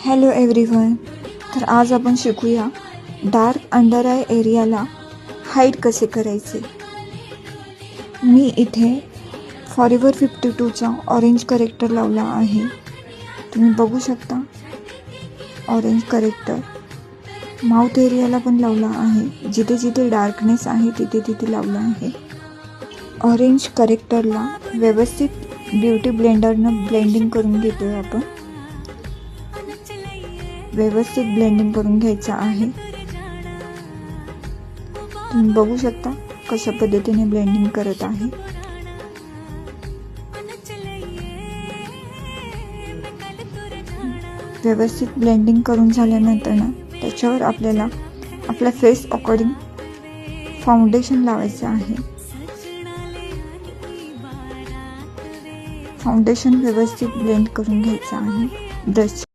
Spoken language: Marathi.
Hello everyone. तर आज आपण शिकूया डार्क अंडर आय एरियाला हाईड कसे करायचे. मी इथे फॉरेवर 52चा ऑरेंज करेक्टर लावला आहे. तुम्ही बघू शकता ऑरेंज करेक्टर. माउथ एरियाला पण लावला आहे. जिथे जिथे डार्कनेस आहे तिथे तिथे लावला आहे. ऑरेंज करेक्टरला व्यवस्थित ब्युटी ब्लेंडरनं ब्लेंडिंग करून घेतोय आपण. व्यवस्थित ब्लेंडिंग करून घ्यायचं आहे. तुम्ही बघू शकता कशा पद्धतीने ब्लेंडिंग करत आहे. व्यवस्थित ब्लेंडिंग करून झाल्यानंतर ना त्याच्यावर आपल्याला आपल्या फेस अकॉर्डिंग फाउंडेशन लावायचं आहे. फाउंडेशन व्यवस्थित ब्लेंड करून घ्यायचं आहे ब्रश